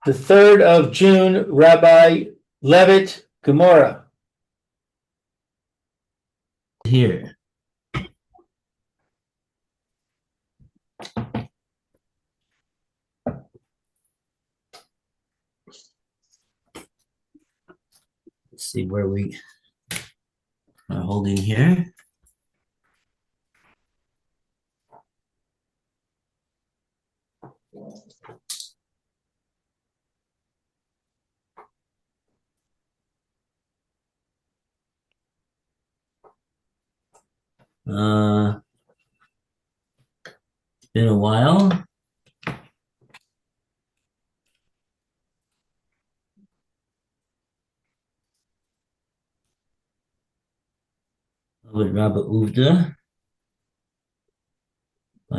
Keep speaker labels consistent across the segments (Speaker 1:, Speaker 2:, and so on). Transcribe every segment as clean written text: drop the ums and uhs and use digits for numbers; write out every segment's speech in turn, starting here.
Speaker 1: The 3rd of June, Rabbi Levitt, Gemora.
Speaker 2: Here. Let's see where we are holding here. It's been a while. With Rabbi Uvda,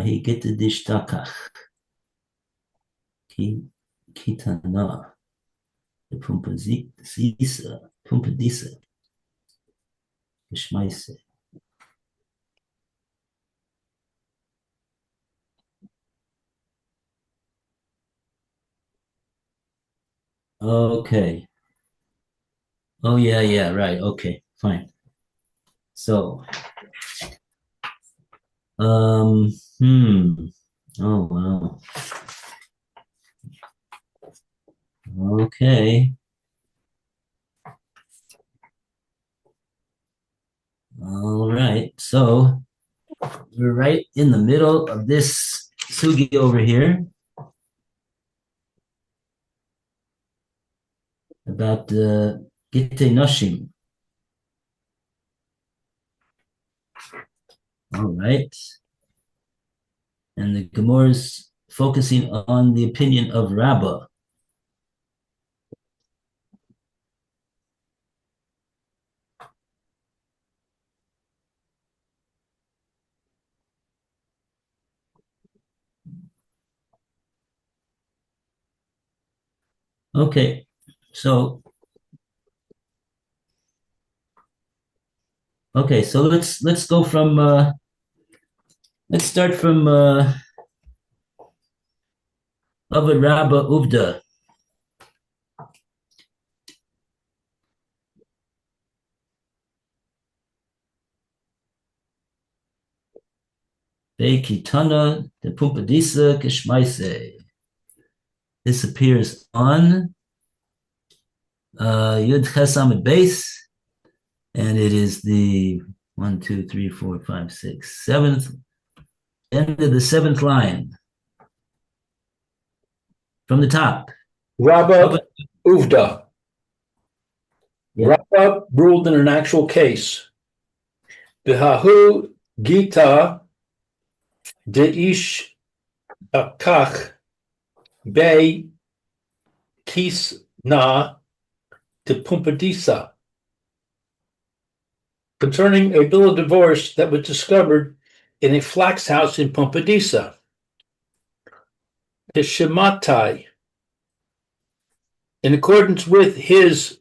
Speaker 2: he get the dishtakach. Kitana, the pumpadisa, geschmeisse. Okay. Oh yeah, right. Okay, fine. So, oh wow. Okay. All right. So we're right in the middle of this sugi over here about the Gitte Noshim. All right. And the Gemora is focusing on the opinion of Rabbah. Okay, so let's go from let's start from Avad Rabba Uvda. Kitana the Pumpadisa Kishmaise. This appears on Yud Chesamid base, and it is the 1, 2, 3, 4, 5, 6, 7th end of the 7th line from the top.
Speaker 1: Rabba Uvda.
Speaker 2: Yeah.
Speaker 1: Rabba ruled in an actual case. Bihahu Gita Deish Akach Be Kisna de Pumpadisa, concerning a bill of divorce that was discovered in a flax house in Pumpadisa. The Shematai, in accordance with his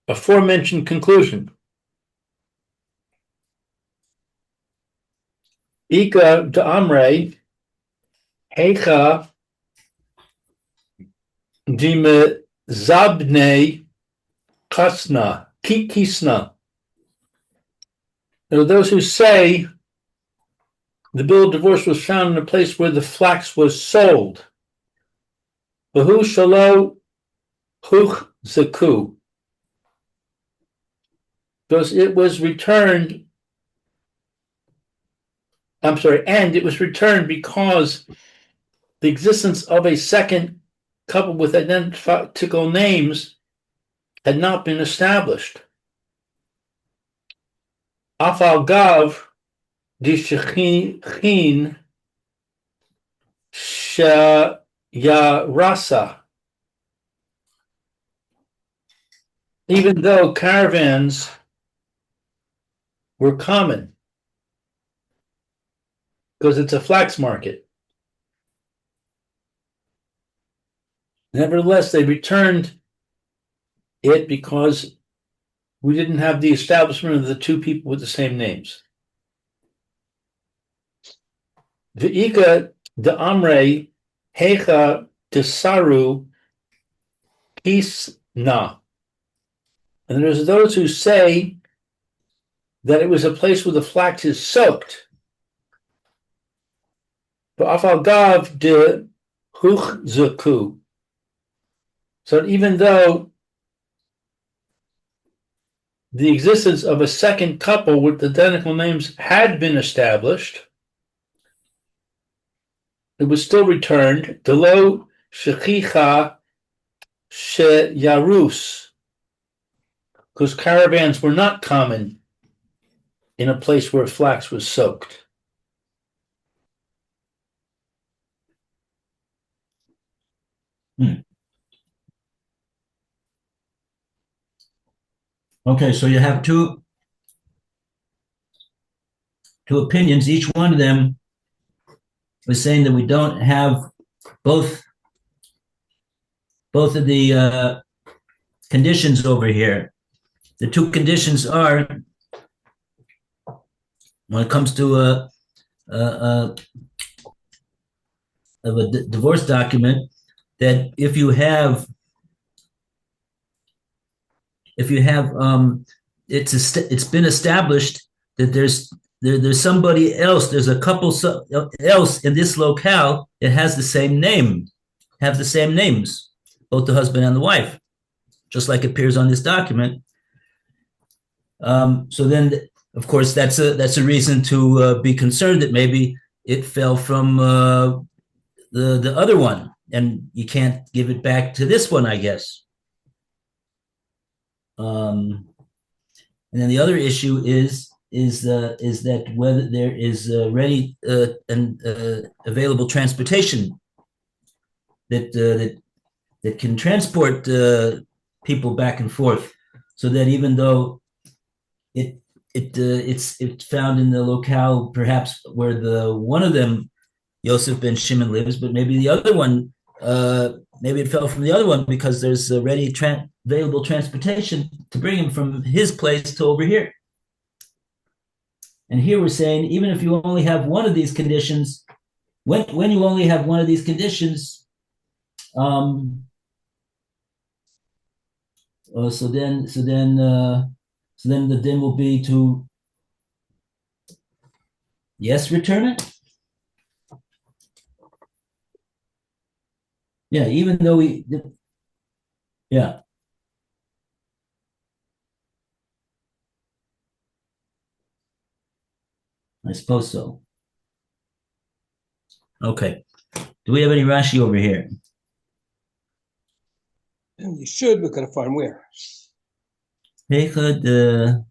Speaker 1: aforementioned conclusion. Ika de Amre, Hecha Dime Zabne Kasna, Kikisna. There are those who say the bill of divorce was found in a place where the flax was sold. Bahu Shalo Huch Zaku. Because it was returned, and it was returned because the existence of a second couple with identical names had not been established. Afal Gav Dishechin Shayarasa. Even though caravans were common, because it's a flax market. Nevertheless, they returned it because we didn't have the establishment of the two people with the same names. V'ika de Amre Hecha de Saru Hisna. And there's those who say that it was a place where the flax is soaked. Ba'afal de huchzaku. So even though the existence of a second couple with identical names had been established, it was still returned. Delo shechicha sheyarus, because caravans were not common in a place where flax was soaked.
Speaker 2: Okay, so you have two opinions. Each one of them was saying that we don't have both of the conditions over here. The two conditions are, when it comes to a divorce document, that if you have it's been established that there's somebody else, there's a couple else in this locale that has the same name, have the same names, both the husband and the wife, just like it appears on this document. So then, of course, that's a reason to be concerned that maybe it fell from the other one, and you can't give it back to this one, I guess. And then the other issue is that whether there is ready and available transportation that can transport people back and forth, so that even though it's found in the locale perhaps where the one of them Yosef ben Shimon lives, but maybe the other one maybe it fell from the other one because there's ready available transportation to bring him from his place to over here. And here we're saying, even if you only have one of these conditions, when you only have one of these conditions, so then the din will be to, yes, return it. Yeah, even though yeah. I suppose so. Okay. Do we have any Rashi over here?
Speaker 3: And you should, we're going to find where.
Speaker 2: We have
Speaker 3: Kitna,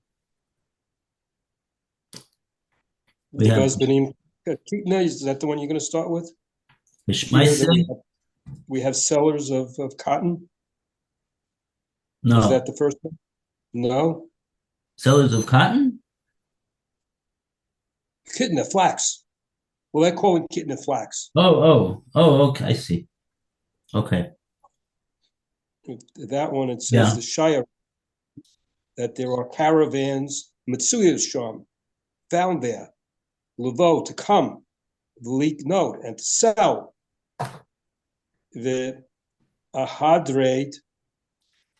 Speaker 3: is that the one you're going to start with? We have sellers of cotton.
Speaker 2: No.
Speaker 3: Is that the first one? No.
Speaker 2: Sellers of cotton?
Speaker 3: Kitna, flax. Well, they're calling kitna flax.
Speaker 2: Oh, okay, I see. Okay.
Speaker 3: That one, it says the Shire, that there are caravans, Metzia Sham, found there, Levo, to come, the leak note, and to sell the Ahadred,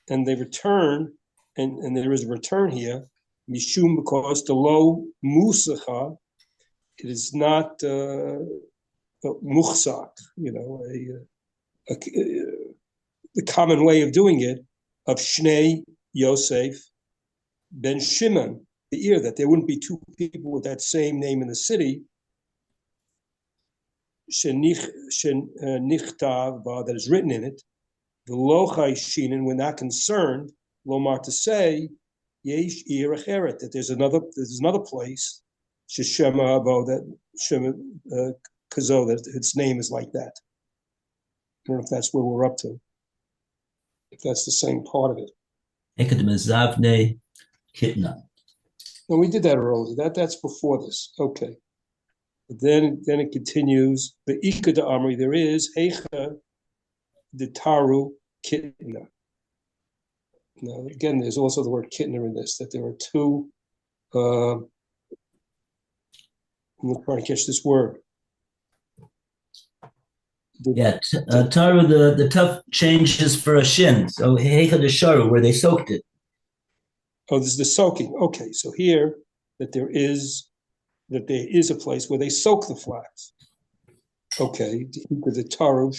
Speaker 3: and they return, and there is a return here, Mishum, because the low Musacha, it is not muhsat, the common way of doing it, of Shnei Yosef ben Shimon, the ear, that there wouldn't be two people with that same name in the city, that is written in it, the Lochai Shinin, we're not concerned, Lomar, to say, Yesh Ir Acheret, that there's another place, Shema Abo, that Shema Kazo, that its name is like that. I don't know if that's where we're up to. If that's the same part of it. No, we did that earlier. That's before this. Okay. But then it continues. The Ika de Amri, there is Eicha de Taru Kitna. Now, again, there's also the word Kitna in this, that there are two. I'm trying to catch this word.
Speaker 2: Yeah, taru, the tough changes for a shin. So heicha the sharu, where they soaked it.
Speaker 3: Oh, this is the soaking. Okay, so here that there is a place where they soak the flax. Okay, the taru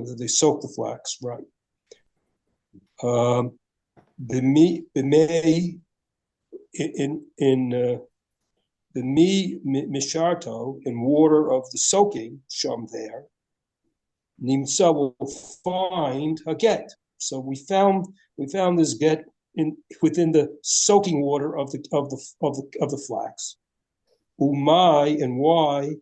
Speaker 3: that they soak the flax, right? B'mei in the mi misharto in water of the soaking sham there. Nimsa will find a get. So we found this get within the soaking water of the flax. Umai and why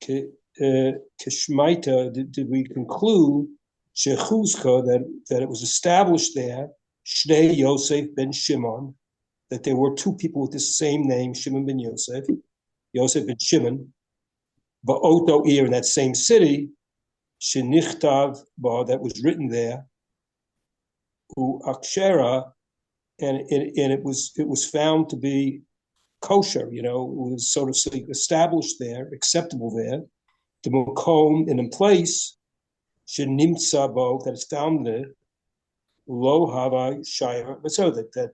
Speaker 3: kishmaita did we conclude shechuzka that it was established there Shnei Yosef ben Shimon, that there were two people with the same name, Shimon ben Yosef ben Shimon, Ba'oto Ir in that same city, Shenichtav Ba that was written there, U Akshera, and it was found to be kosher, it was sort of established there, acceptable there, the Makom and in place, Shenimtza Bo that is found there, Lo Havai Shire, but so that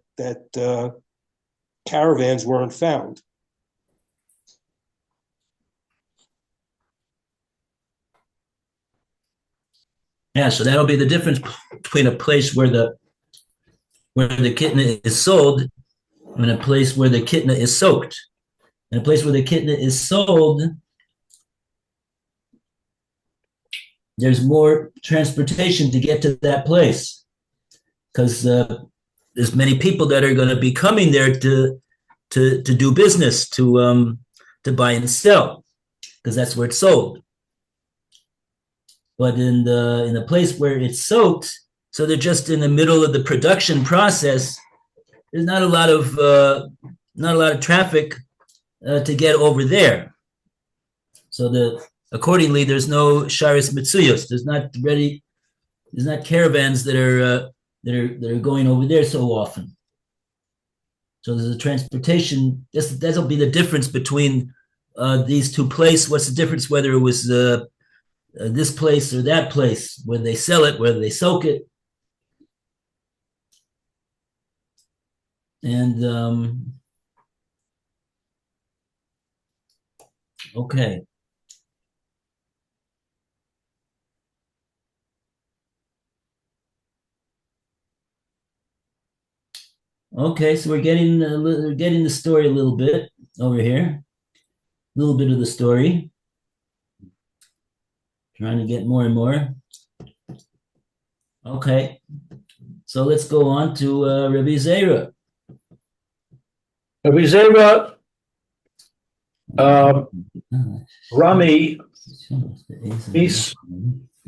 Speaker 3: caravans weren't found.
Speaker 2: Yeah, so that'll be the difference between a place where the kitna is sold and a place where the kitna is soaked. In a place where the kitna is sold, there's more transportation to get to that place because there's many people that are going to be coming there to do business, to buy and sell, because that's where it's sold. But in the place where it's soaked, so they're just in the middle of the production process. There's not a lot of traffic to get over there. So accordingly, there's no sharis mitzuyos. There's not caravans that are going over there so often. So there's a transportation. That'll be the difference between these two places. What's the difference whether it was this place or that place, whether they sell it, whether they soak it. And okay. Okay, so we're getting the story a little bit over here. A little bit of the story. Trying to get more and more. Okay, so let's go on to Rabbi Zera.
Speaker 1: Rabbi Zera, Rami,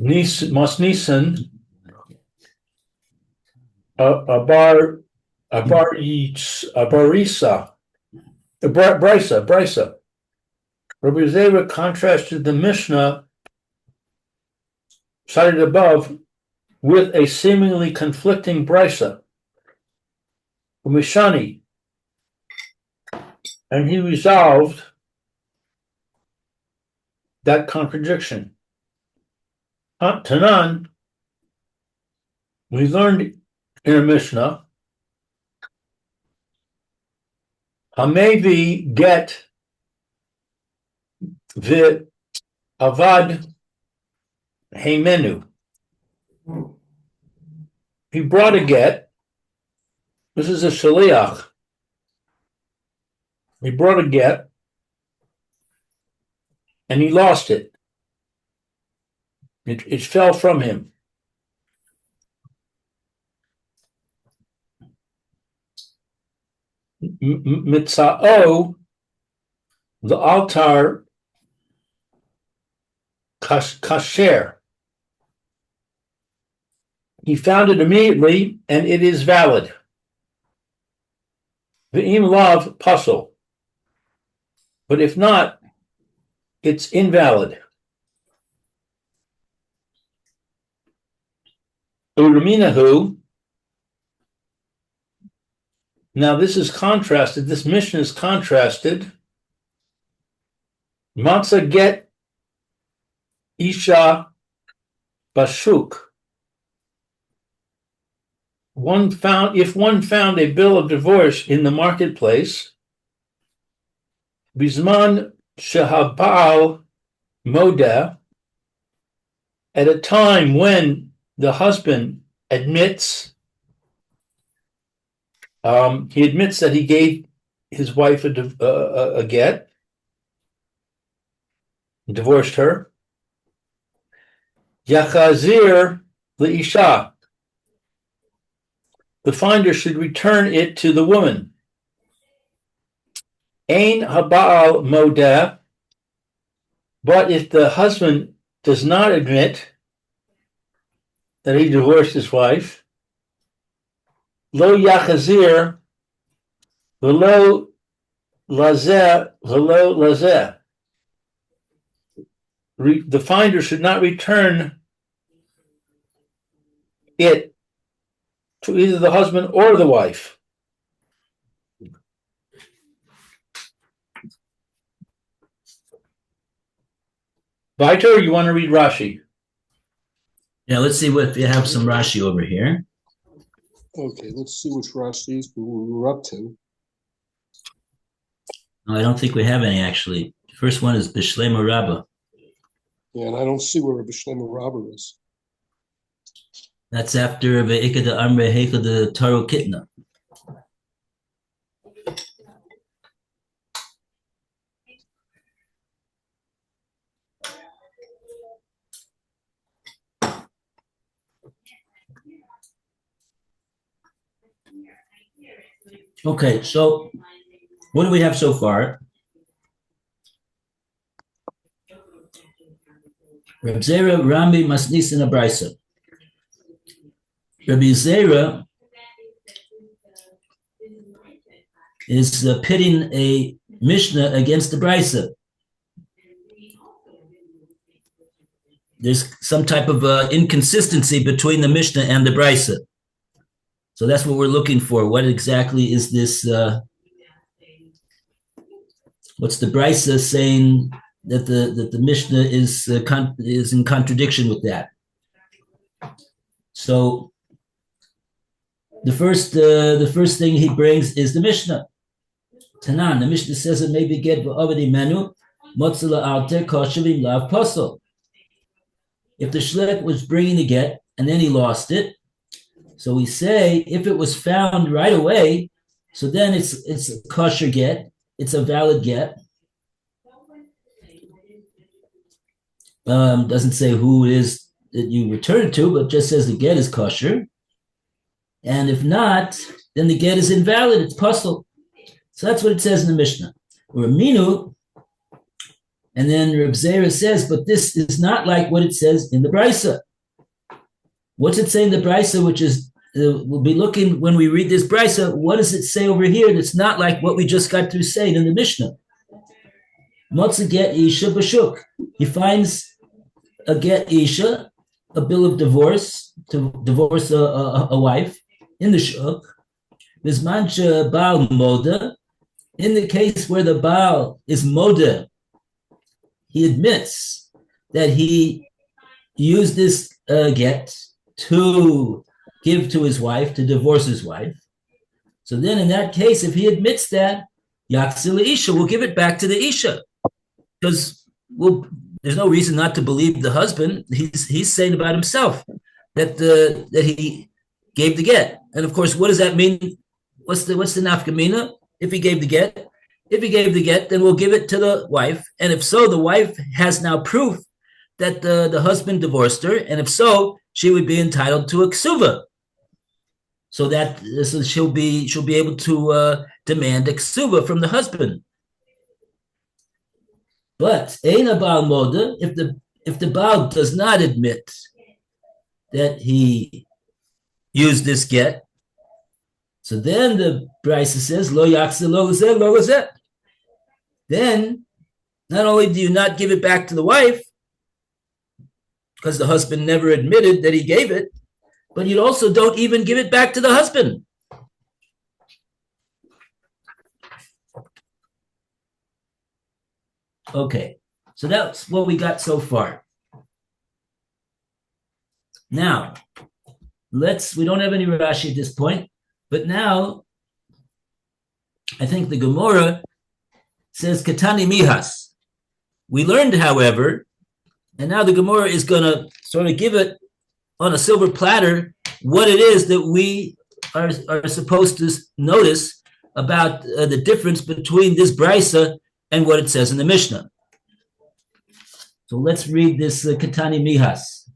Speaker 1: Nisan, Brisa. Rabbi Zera contrasted the Mishnah cited above with a seemingly conflicting brisa from Mishani, and he resolved that contradiction. Tanan, we learned in a Mishnah, Hamevi get the avad Heimenu. He brought a get. This is a shaliach. He brought a get, and he lost it. It fell from him. Mitzao, the altar, kasher. He found it immediately, and it is valid. V'im lav pasul. But if not, it's invalid. Uraminahu. Now this is contrasted. This mission is contrasted. Matzah get isha bashuk. If one found a bill of divorce in the marketplace, bisman shehabal moda, at a time when the husband admits, he admits that he gave his wife a get, divorced her. Yachazir leisha, the finder should return it to the woman. Ein habal modeh, but if the husband does not admit that he divorced his wife, lo yachazir v'lo lazeh, the finder should not return it to either the husband or the wife. Viter, you want to read Rashi?
Speaker 2: Yeah, let's see what we have some Rashi over here.
Speaker 3: Okay, let's see which Rashi's we're up to.
Speaker 2: No, I don't think we have any actually. The first one is Bishlema Rabbah.
Speaker 3: Yeah, and I don't see where a Bishlema Rabba is.
Speaker 2: That's after Ve'ika de Amre Heika de Taro Kitna. Okay, so what do we have so far? Reb Zera Rambi Masnis in a Brisa. Rabbi Zera is pitting a Mishnah against the Brisa. There's some type of inconsistency between the Mishnah and the Brisa. So that's what we're looking for. What exactly is this? What's the Brisa saying that the Mishnah is in contradiction with that? So the first thing he brings is the Mishnah. Tanan, the Mishnah says it may be get v'avadi menu motzala alter koshavim lav posel. If the shliach was bringing the get and then he lost it, so we say if it was found right away, so then it's a kosher get, it's a valid get. Doesn't say who it is that you return it to, but just says the get is kosher. And if not, then the get is invalid, it's puzzle. So that's what it says in the Mishnah. Or minu, and then Reb Zera says, but this is not like what it says in the Brisa. What's it say in the Brisa, which is, we'll be looking when we read this Brisa, what does it say over here that's not like what we just got through saying in the Mishnah? Motza get Isha b'shuk. He finds a get Isha, a bill of divorce, to divorce a wife in the shuk. Bismancha Baal Moda, in the case where the Baal is Moda, he admits that he used this get to give to his wife, to divorce his wife. So then in that case, if he admits that, Yaksil Isha will give it back to the Isha. Because there's no reason not to believe the husband. He's saying about himself that he gave the get. And of course, what does that mean? What's the nafkamina? If he gave the get? If he gave the get, then we'll give it to the wife. And if so, the wife has now proof that the husband divorced her. And if so, she would be entitled to a ksuva. So she'll be able to demand a ksuva from the husband. But Eina Baal Moda, if the Baal does not admit that he used this get, so then the Brisa says, Lo yakse lo lazeh, lo lazeh. Then, not only do you not give it back to the wife, because the husband never admitted that he gave it, but you also don't even give it back to the husband. Okay, so that's what we got so far. Now, we don't have any Rashi at this point, but now I think the Gemora says Katani Mihas. We learned, however, and now the Gemora is going to sort of give it on a silver platter what it is that we are supposed to notice about the difference between this brisa and what it says in the Mishnah. So let's read this Katani Mihas.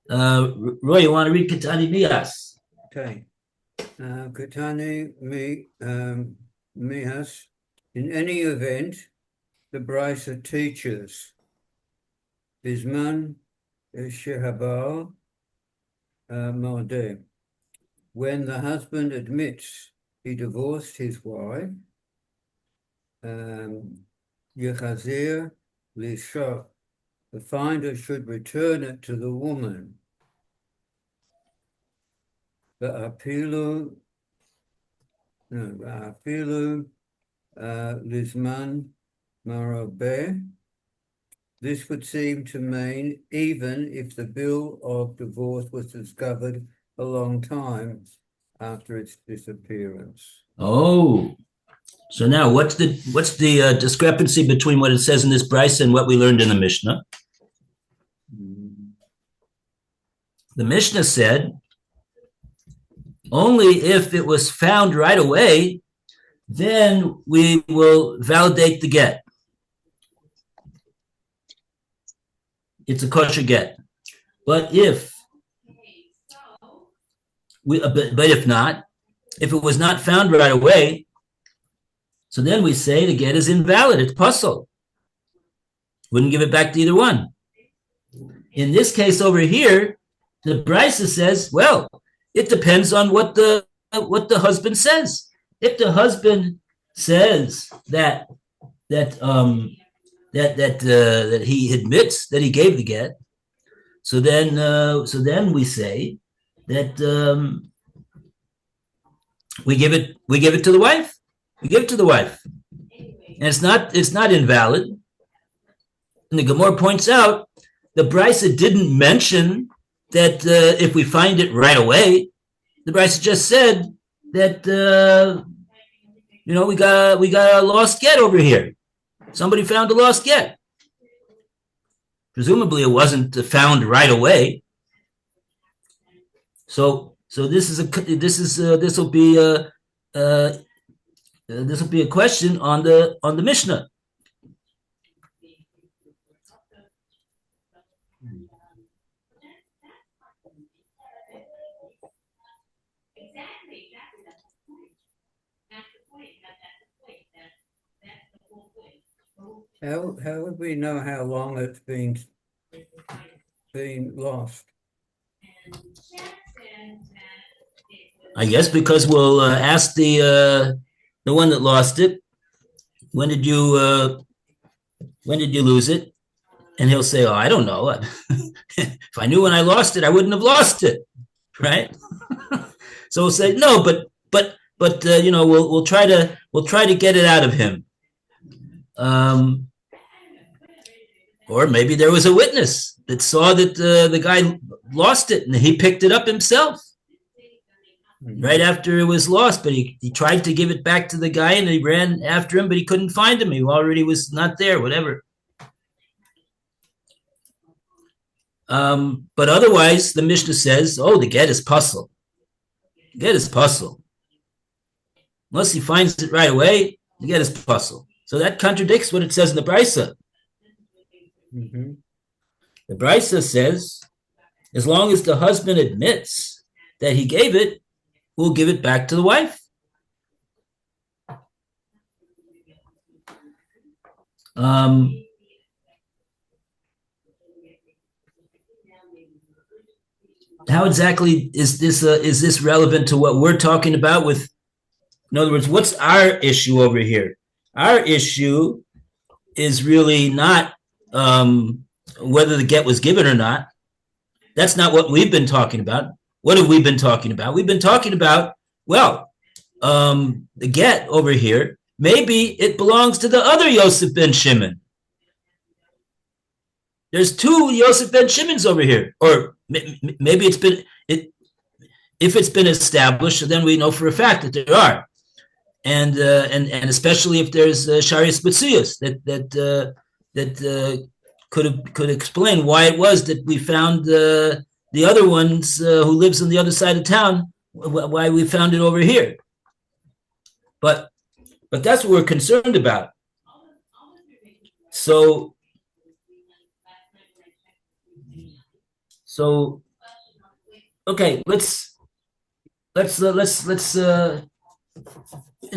Speaker 2: Roy, you want to read Katani Mihas?
Speaker 4: Okay. Katani Mihas. In any event, the brisa teaches Bisman Shehabal Mardeh. When the husband admits he divorced his wife, Yechazir Lisha, the finder should return it to the woman. Apilu Lizman Marabeh. This would seem to mean even if the bill of divorce was discovered a long time after its disappearance.
Speaker 2: Oh, so now what's the discrepancy between what it says in this brisa and what we learned in the Mishnah? The Mishnah said only if it was found right away, then we will validate the get. It's a kosher get. But if not, if it was not found right away, so then we say the get is invalid. It's puzzle. Wouldn't give it back to either one. In this case over here, the brisa says, well, it depends on what the husband says. If the husband says that he admits that he gave the get, so then we say that we give it to the wife. We give it to the wife, and it's not invalid. And the Gemara points out the brisa didn't mention that if we find it right away. The brisa just said that we got a lost get over here. Somebody found a lost get. Presumably, it wasn't found right away. So this will be a question on the Mishnah.
Speaker 4: How would we know how long it's been lost?
Speaker 2: I guess because we'll ask the one that lost it, when did you lose it? And he'll say, oh, I don't know. If I knew when I lost it, I wouldn't have lost it, right? So we'll say no, but we'll try to get it out of him. Or maybe there was a witness that saw that the guy lost it and he picked it up himself right after it was lost, but he tried to give it back to the guy and he ran after him, but he couldn't find him. He already was not there, whatever. But otherwise, the Mishnah says, oh, the get is puzzle. The get is puzzle. Unless he finds it right away, the get is puzzle. So that contradicts what it says in the brisa.
Speaker 4: Mm-hmm.
Speaker 2: The brisa says, as long as the husband admits that he gave it, we'll give it back to the wife. How exactly is this relevant to what we're talking about with, in other words, what's our issue over here? Our issue is really not whether the get was given or not. That's not what we've been talking about. What have we been talking about? We've been talking about, well, the get over here, maybe it belongs to the other Yosef ben Shimon. There's two Yosef ben Shimon's over here, or maybe it's been it. If it's been established, then we know for a fact that there are, and especially if there's Sharias Betzius that could explain why it was that we found the other ones who lives on the other side of town, why we found it over here. But that's what we're concerned about. So okay, let's in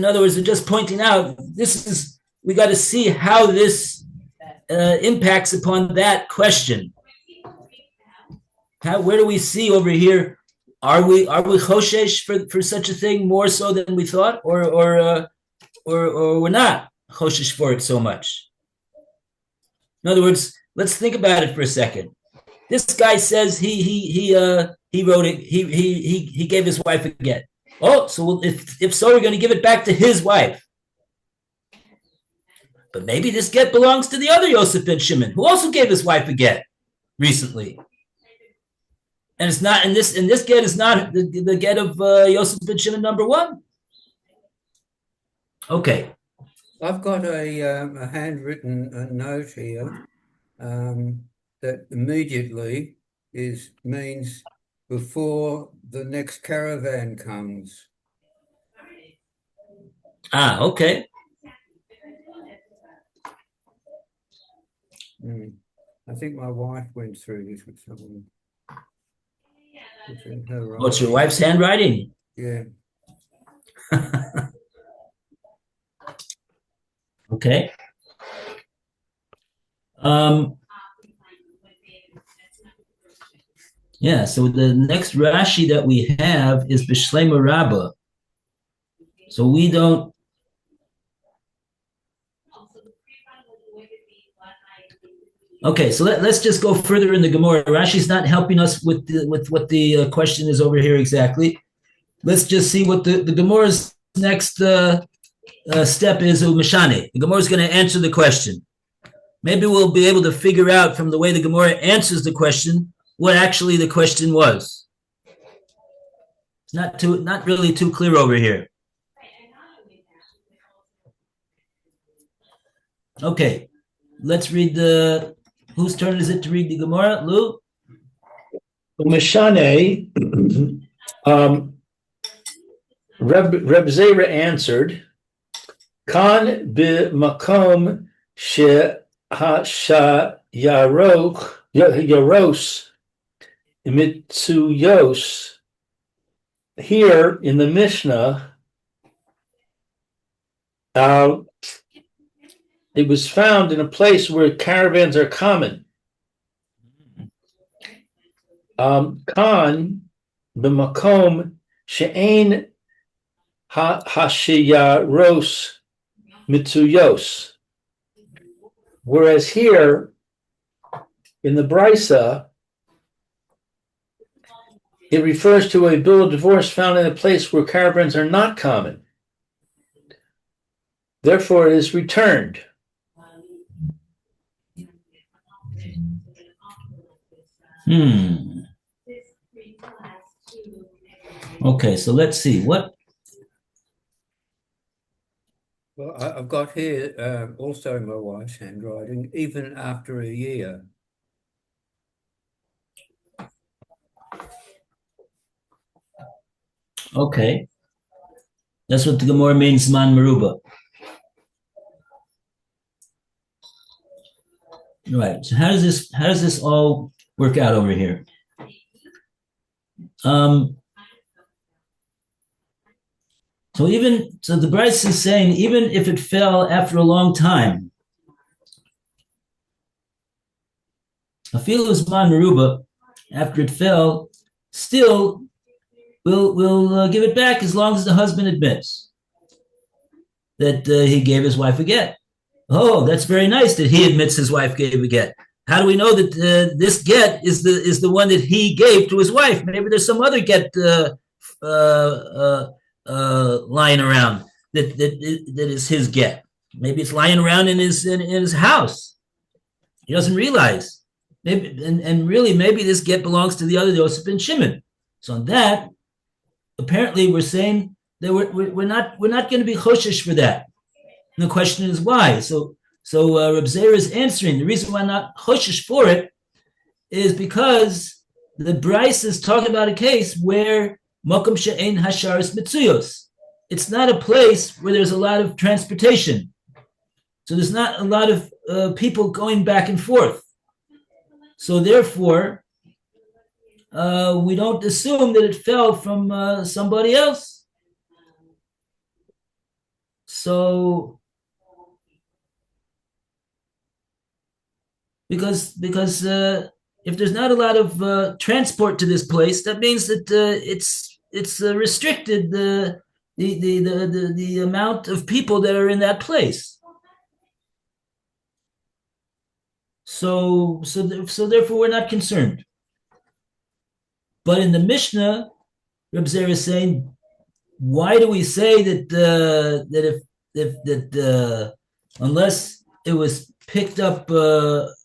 Speaker 2: other words, we're just pointing out we got to see how this impacts upon that question. Where do we see over here? Are we choshesh for such a thing more so than we thought, or we're not choshesh for it so much? In other words, let's think about it for a second. This guy says he wrote it. He gave his wife a get. Oh, so if so, we're going to give it back to his wife. But maybe this get belongs to the other Yosef ben Shimon, who also gave his wife a get recently. And it's not, and this get is not the get of Yosef ben Shimon number one. Okay.
Speaker 4: I've got a handwritten note here that immediately means before the next caravan comes.
Speaker 2: Okay.
Speaker 4: I think my wife went through this with someone.
Speaker 2: What's your wife's handwriting?
Speaker 4: Yeah.
Speaker 2: Okay. Yeah, so the next Rashi that we have is B'Shlema Rabbah. So we don't. Okay, so let's just go further in the Gemora. Rashi's not helping us with what the question is over here exactly. Let's just see what the Gemora's next step is. Umeshane. The Gemora is going to answer the question. Maybe we'll be able to figure out from the way the Gemora answers the question what actually the question was. It's not really too clear over here. Okay, let's read whose turn is it to read the Gemara? Lou?
Speaker 1: Umeshane, Reb Zera answered, Kan b'makom yaros mitzuyos. Here in the Mishnah, it was found in a place where caravans are common. Kan b'makom she'ein hashiyaros mitzuyos. Whereas here in the Brisa, it refers to a bill of divorce found in a place where caravans are not common. Therefore, it is returned.
Speaker 2: Okay, so let's see what.
Speaker 4: Well, I've got here also my wife's handwriting, even after a year.
Speaker 2: Okay, that's what the Gemara means, man meruba. Right. So how does this all work out over here? So the Bryce is saying even if it fell after a long time, Afilu Zman Meruba, after it fell, still we'll give it back as long as the husband admits that he gave his wife a get. Oh, that's very nice that he admits his wife gave a get. How do we know that this get is the one that he gave to his wife? Maybe there's some other get lying around that is his get. Maybe it's lying around in his house. He doesn't realize. Maybe, and really, maybe this get belongs to the other Yosef ben Shimon. So on that, apparently, we're saying that we're not going to be choshesh for that. And the question is why. So Reb Zera is answering the reason why I'm not choshesh for it is because the Bryce is talking about a case where makom she'ein hasharis mitzuyos. It's not a place where there's a lot of transportation. So there's not a lot of people going back and forth. So therefore, we don't assume that it fell from somebody else. So because if there's not a lot of transport to this place, that means that it's restricted the amount of people that are in that place. So therefore, we're not concerned. But in the Mishnah, Reb Zera is saying, why do we say that unless it was picked up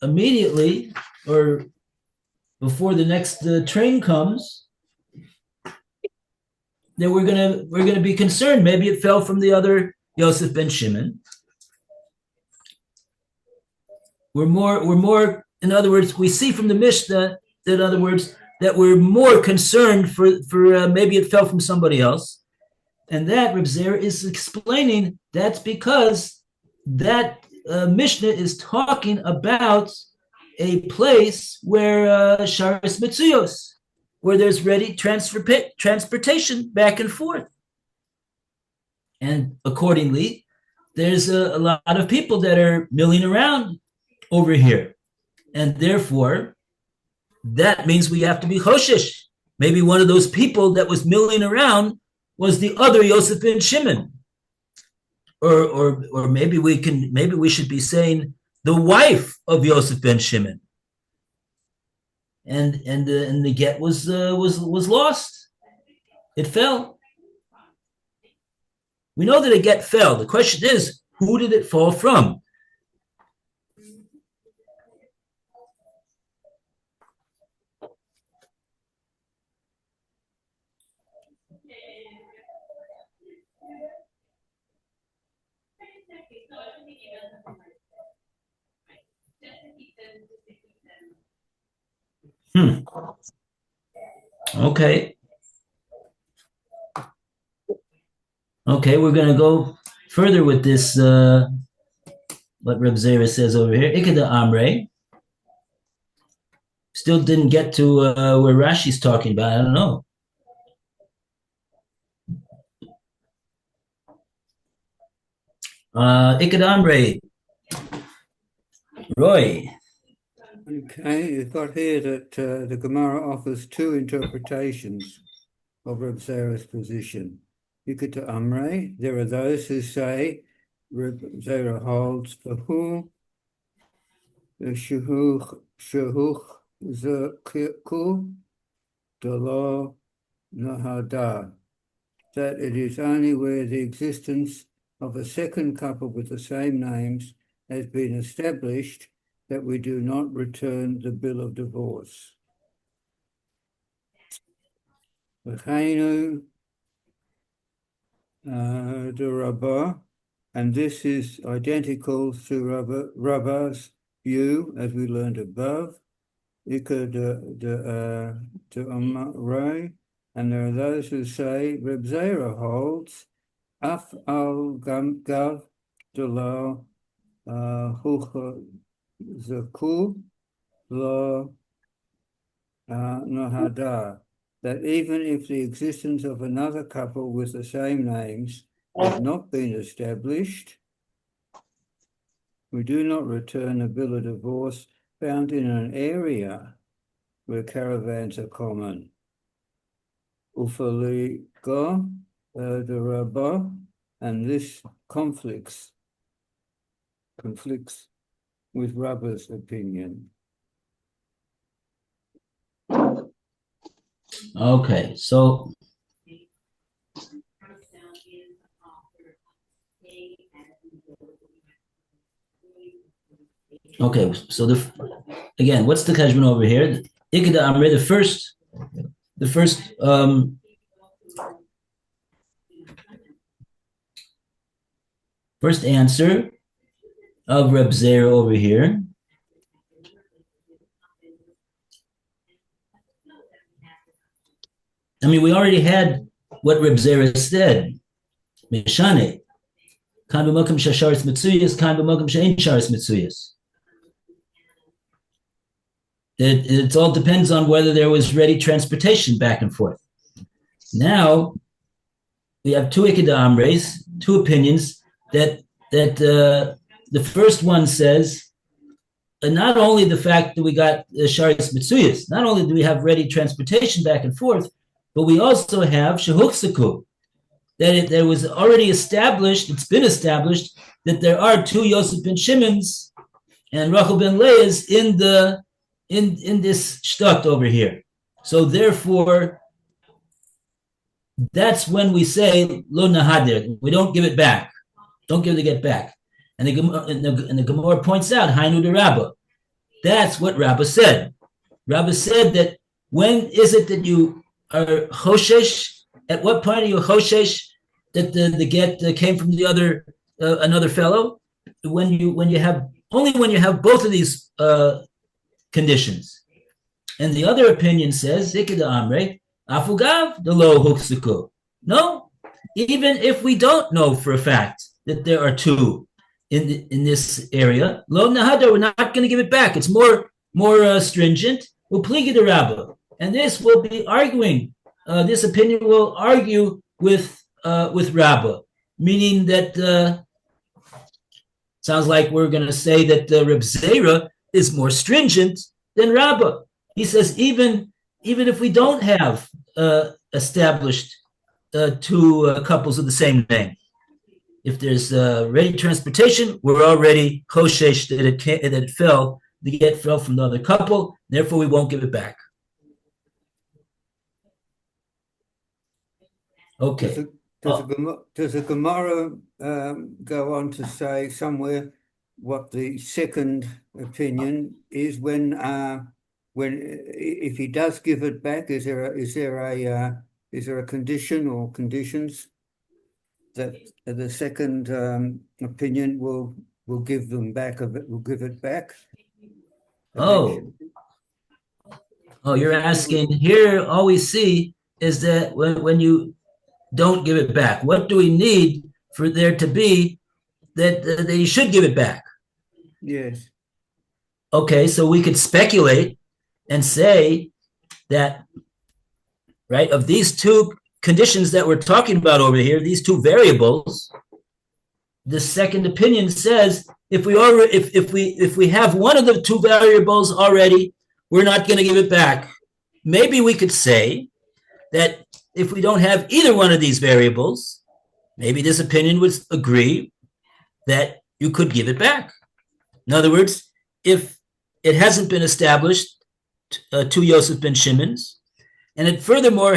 Speaker 2: immediately or before the next train comes, then we're gonna be concerned. Maybe it fell from the other Yosef ben Shimon. We're more. In other words, we see from the Mishnah that, in other words, that we're more concerned for maybe it fell from somebody else, and that Reb Zera is explaining that's because that Mishnah is talking about a place where Sharis Mitzuyos, where there's ready transportation back and forth. And accordingly, there's a lot of people that are milling around over here. And therefore, that means we have to be choshesh. Maybe one of those people that was milling around was the other Yosef ben Shimon. Or maybe we should be saying the wife of Yosef ben Shimon. And the get was lost. It fell. We know that a get fell. The question is, who did it fall from? Okay. Okay, we're going to go further with this, what Reb Zera says over here. Ikeda Amre. Still didn't get to where Rashi's talking about. I don't know. Ikeda Amre. Roy.
Speaker 4: Okay, you've got here that the Gemara offers two interpretations of Reb Zera's position. Yukata Amre, there are those who say Reb Zera holds for who the Shuhuch Zekiku Dalo Nahada, that it is only where the existence of a second couple with the same names has been established that we do not return the bill of divorce. V'cheinu the Rabbah, and this is identical to Rabbah's view, as we learned above. Ika de Amrei, and there are those who say Reb Zera holds Af al Gav de la Hucha Zaku lo Nahada, that even if the existence of another couple with the same names has not been established, we do not return a bill of divorce found in an area where caravans are common. Ufaliga the Rabbah, and this conflicts with Rabbah's opinion.
Speaker 2: Okay, so Okay, so again, what's the cheshbon over here? Ikeda Amre, the first answer of Reb Zera over here. I mean, we already had what Reb Zera said. Mishane. Kan b'mokum shasharis mitzuyas, kan b'mokum she'ein sharis mitzuyas. It all depends on whether there was ready transportation back and forth. Now, we have two Ikeda Amres, two opinions that the first one says, not only the fact that we got Sharis Mitsuyas, not only do we have ready transportation back and forth, but we also have Shehuksaku, that there was already established, it's been established, that there are two Yosef ben Shimon's and Rachel ben Leah's in this shtat over here. So therefore, that's when we say lo nahadir. We don't give it back. Don't give the get back. And the Gemora points out Hainu de Rabbah. That's what Rabbah said. Rabbah said that when is it that you are choshesh? At what point are you choshesh that the get came from the other another fellow? When you have both of these conditions. And the other opinion says Ikeda Amre Afugav the lo huksuku. No, even if we don't know for a fact that there are two in this area, lo nahada, we're not going to give it back. It's more stringent. We'll pligi the Rabbah, and this will be arguing. This opinion will argue with Rabbah, meaning that sounds like we're going to say that Reb Zera is more stringent than Rabbah. He says even if we don't have established two couples of the same name, if there's ready transportation, we're already choshesh that it fell. The get fell from the other couple, therefore we won't give it back. Okay.
Speaker 4: Does the Gemara go on to say somewhere what the second opinion is when if he does give it back, is there a condition or conditions that the second opinion will give them back will give it back?
Speaker 2: Oh, you're asking here. All we see is that when you don't give it back, what do we need for there to be that you should give it back?
Speaker 4: Yes.
Speaker 2: Okay, so we could speculate and say that, right, of these two conditions that we're talking about over here, these two variables, the second opinion says if we have one of the two variables already, we're not going to give it back. Maybe we could say that if we don't have either one of these variables, maybe this opinion would agree that you could give it back. In other words, if it hasn't been established two Yosef ben Shimon's, and it furthermore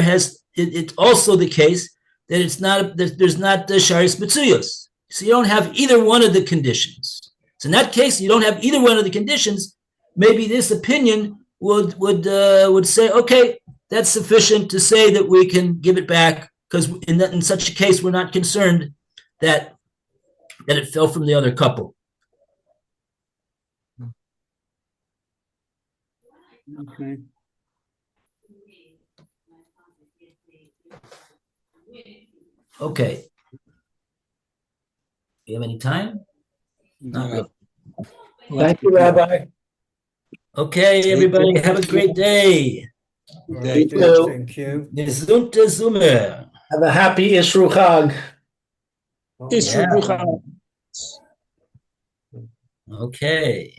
Speaker 2: it's also the case that there's not the Sharis Mitzuyos. So you don't have either one of the conditions. So in that case, you don't have either one of the conditions. Maybe this opinion would say, okay, that's sufficient to say that we can give it back, because in such a case, we're not concerned that it fell from the other couple.
Speaker 4: Okay.
Speaker 2: Okay. Do you have any time? Not really.
Speaker 1: Thank you, Rabbi.
Speaker 2: Okay, everybody, have a great day.
Speaker 4: Right,
Speaker 1: too.
Speaker 4: thank you.
Speaker 2: Gesundte Summe.
Speaker 1: Have a happy Isru Chag.
Speaker 3: Isru Chag.
Speaker 2: Okay.